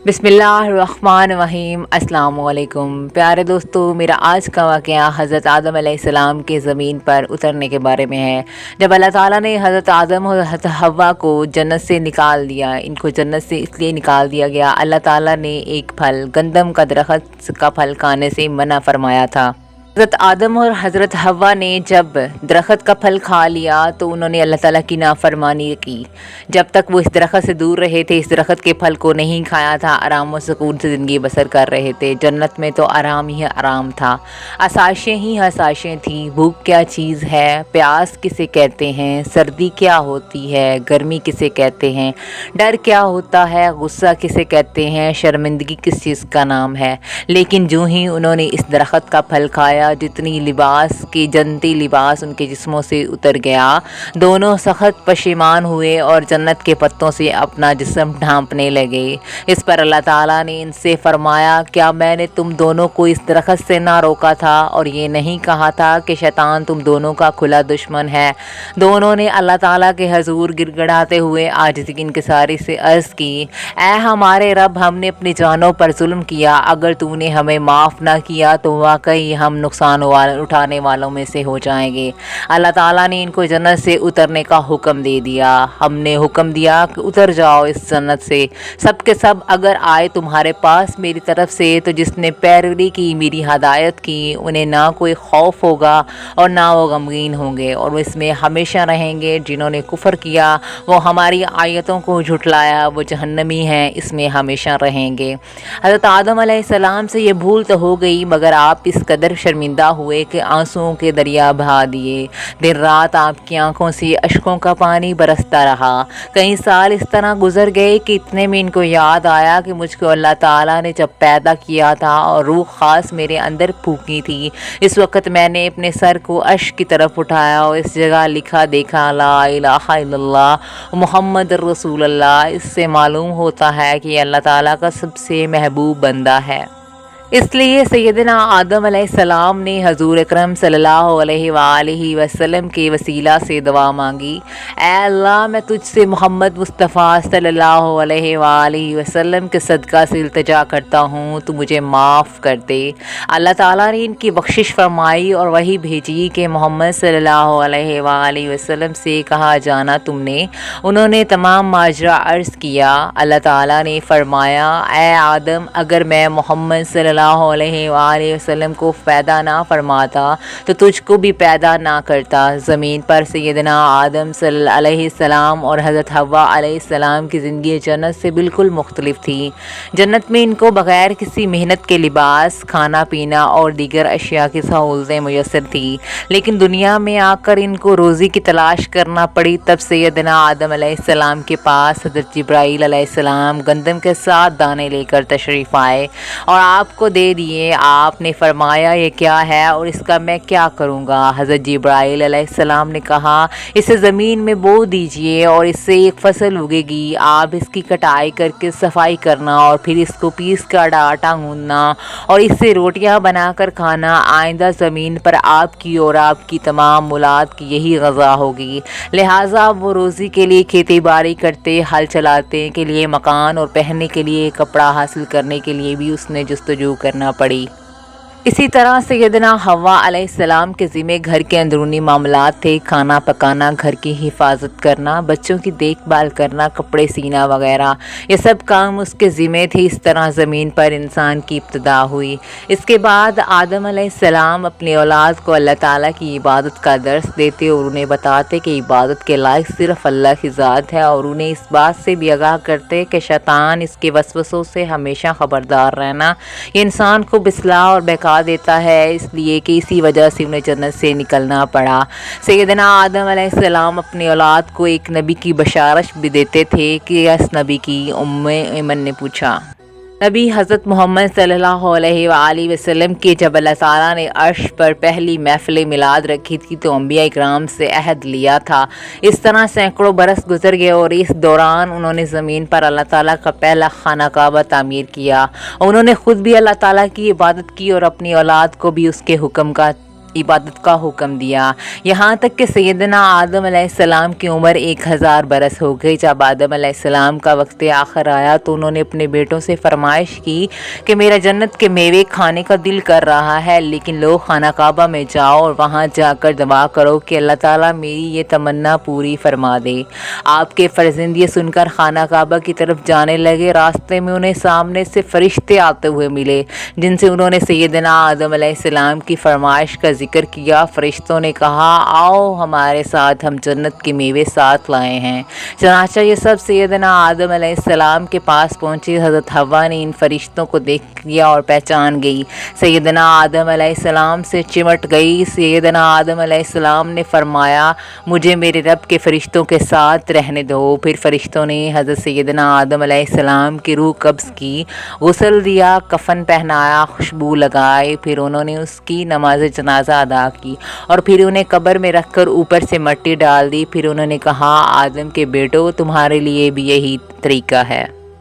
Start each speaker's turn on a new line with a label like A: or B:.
A: बिस्मिल्लाहिर्रहमानिर्रहीम। अस्सलाम वालेकुम प्यारे दोस्तों, मेरा आज का वाक़या हज़रत आदम अलैहिस्सलाम के ज़मीन पर उतरने के बारे में है। जब अल्लाह ताला ने हज़रत आदम और हज़रत हव्वा को जन्नत से निकाल दिया, इनको जन्नत से इसलिए निकाल दिया गया, अल्लाह ताला ने एक फल गंदम का दरख्त का फल खाने से मना फरमाया था। हज़रत आदम और हज़रत हव्वा ने जब दरख्त का फल खा लिया तो उन्होंने अल्लाह ताला की नाफरमानी की। जब तक वो इस दरख्त से दूर रहे थे, इस दरख्त के फल को नहीं खाया था, आराम और सुकून से ज़िंदगी बसर कर रहे थे। जन्नत में तो आराम ही आराम था, आसाइशें ही आसाइशें थी। भूख क्या चीज़ है, प्यास किसे कहते हैं, सर्दी क्या होती है, गर्मी किसे कहते हैं, डर क्या होता है, गुस्सा किसे कहते हैं, शर्मिंदगी किस चीज़ का नाम है। लेकिन जो ही उन्होंने इस दरख्त का फल खाया, जितनी लिबास की जन्नती लिबास उनके जिस्मों से उतर गया, दोनों सख्त पशेमान हुए और जन्नत के पत्तों से अपना जिस्म ढांपने लगे। इस पर अल्लाह ताला ने इनसे फरमाया, क्या मैंने तुम दोनों को इस दरख्त से ना रोका था और ये नहीं कहा था कि शैतान तुम दोनों का खुला दुश्मन है। दोनों ने अल्लाह ताला के हजूर गिड़गिड़ाते हुए आजिज़ी इंकिसारी से अर्ज़ की, ऐ हमारे रब, हमने अपनी जानों पर जुल्म किया, अगर तूने हमें माफ़ ना किया तो वाकई हम नुकसान उठाने वालों में से हो जाएंगे। अल्लाह ताला ने इनको जन्नत से उतरने का हुक्म दे दिया। हमने हुक्म दिया कि उतर जाओ इस जन्नत से, सब के सब अगर आए तुम्हारे पास मेरी तरफ से तो जिसने पैरवी की, मेरी हदायत की, उन्हें ना कोई खौफ होगा और ना वो गमगीन होंगे और वो इसमें हमेशा रहेंगे। जिन्होंने कुफर किया, वो हमारी आयतों को झुटलाया, वो जहन्नमी हैं, इसमें हमेशा रहेंगे। हज़रत आदम अलैहिस्सलाम से ये भूल तो हो गई, मगर आप इस कदर शर्मिंदा हुए कि आंसुओं के दरिया बहा दिए। दिन रात आपकी आंखों से अश्कों का पानी बरसता रहा। कई साल इस तरह गुजर गए कि इतने में इनको याद आया कि मुझको अल्लाह ताला ने जब पैदा किया था और रूह ख़ास मेरे अंदर फूकी थी, इस वक्त मैंने अपने सर को अर्श की तरफ उठाया और इस जगह लिखा देखा, ला इलाहा इल्लल्लाह मुहम्मद रसूलुल्लाह। इससे मालूम होता है कि अल्लाह ताला का सबसे महबूब बंदा है। इसलिए सैयदना आदम अलैहिस्सलाम ने हजूर अकरम सल्लल्लाहु अलैहि वसल्लम के वसीला से दुआ मांगी, ऐ अल्लाह, मैं तुझसे मोहम्मद मुस्तफ़ा सल्लल्लाहु अलैहि वसल्लम के सदका से इल्तिजा करता हूँ, तो मुझे माफ़ कर दे। अल्लाह ताला ने इनकी बख्शिश फरमाई और वही भेजी कि मोहम्मद सल्लल्लाहु अलैहि वसल्लम से कहा जाना तुमने। उन्होंने तमाम माजरा अर्ज़ किया। अल्लाह ताला ने फरमाया, ऐ आदम, अगर मैं मोहम्मद सल्लल्लाहु अलैहि वसल्लम को पैदा ना फरमाता तो तुझको भी पैदा ना करता। ज़मीन पर सैयदना आदम अलैहिस्सलाम और हज़रत हव्वा अलैहिस्सलाम की ज़िंदगी जन्नत से बिल्कुल मुख्तलिफ थी। जन्नत में इनको बग़ैर किसी मेहनत के लिबास, खाना पीना और दीगर अशिया की सहूलतें मुयस्सर थी, लेकिन दुनिया में आकर इनको रोज़ी की तलाश करना पड़ी। तब सैयदना आदम अलैहिस्सलाम के पास हज़रत जिब्राईल अलैहिस्सलाम गंदम के 7 दाने लेकर तशरीफ़ आए और आपको दे दिए। आपने फरमाया, ये क्या है और इसका मैं क्या करूँगा? हज़रत जिब्राईल अलैहिस्सलाम ने कहा, इसे ज़मीन में बो दीजिए और इससे एक फसल उगेगी। आप इसकी कटाई करके सफाई करना और फिर इसको पीस कर आटा गूंदना और इससे रोटियां बनाकर खाना। आइंदा ज़मीन पर आपकी और आपकी तमाम औलाद की यही ग़ज़ा होगी। लिहाजा वो रोज़ी के लिए खेती बाड़ी करते, हल चलाते के लिए मकान और पहनने के लिए कपड़ा हासिल करने के लिए भी उसने जस्तजू करना पड़ी। इसी तरह सैयदना हव्वा अलैहिस्सलाम के ज़िम्मे घर के अंदरूनी मामलात थे। खाना पकाना, घर की हिफाजत करना, बच्चों की देखभाल करना, कपड़े सीना वगैरह, ये सब काम उसके ज़िम्मे थे। इस तरह ज़मीन पर इंसान की इब्तिदा हुई। इसके बाद आदम अलैहिस्सलाम अपनी औलाद को अल्लाह ताला की इबादत का दर्स देते और उन्हें बताते कि इबादत के लायक सिर्फ़ अल्लाह की ज़ात है और उन्हें इस बात से भी आगाह करते कि शैतान, इसके वसवसों से हमेशा ख़बरदार रहना। ये इंसान को बिस्ला और बेकार देता है, इसलिए कि इसी वजह से उन्हें जन्नत से निकलना पड़ा। सैयदना आदम अलैहिस्सलाम अपनी औलाद को एक नबी की बशारत भी देते थे कि इस नबी की उम्मे ऐमन ने पूछा, नबी हज़रत मोहम्मद सल्लल्लाहु अलैहि वसल्लम के जब अल्लाह ताला ने अर्श पर पहली महफ़िल मिलाद रखी थी तो अंबिया इकराम से अहद लिया था। इस तरह सैकड़ों बरस गुजर गए और इस दौरान उन्होंने ज़मीन पर अल्लाह ताला का पहला खाना काबा तामीर किया। उन्होंने ख़ुद भी अल्लाह ताला की इबादत की और अपनी औलाद को भी उसके हुक्म का इबादत का हुक्म दिया। यहाँ तक कि सैयदना आदम अलैहिस्सलाम की उम्र 1000 बरस हो गई। जब आदम अलैहिस्सलाम का वक्त आखिर आया तो उन्होंने अपने बेटों से फरमाइश की कि मेरा जन्नत के मेवे खाने का दिल कर रहा है, लेकिन लो खाना काबा में जाओ और वहाँ जाकर दुआ करो कि अल्लाह ताला मेरी ये तमन्ना पूरी फरमा दे। आपके फर्जंद ये सुनकर खाना काबा की तरफ जाने लगे। रास्ते में उन्हें सामने से फरिश्ते आते हुए मिले, जिनसे उन्होंने सैयदना आदम अलैहिस्सलाम की फरमाइश का जिक्र किया। फरिश्तों ने कहा, आओ हमारे साथ, हम जन्नत के मेवे साथ लाए हैं। चनाचा ये सब सैयदना आदम अलैहिस्सलाम के पास पहुँचे। हज़रत हव्वा ने इन फरिश्तों को देख लिया और पहचान गई। सैयदना आदम अलैहिस्सलाम से चिमट गई। सैयदना आदम अलैहिस्सलाम ने फरमाया, मुझे मेरे रब के फरिश्तों के साथ रहने दो। फिर फरिश्तों ने हज़रत सैयदना आदम अलैहिस्सलाम की रूह कब्ज़ की, गुस्ल दिया, कफन पहनाया, खुशबू लगाई। फिर उन्होंने उसकी नमाज जनाजा अदा की और फिर उन्हें कब्र में रखकर ऊपर से मिट्टी डाल दी। फिर उन्होंने कहा, आदम के बेटो, तुम्हारे लिए भी यही तरीका है।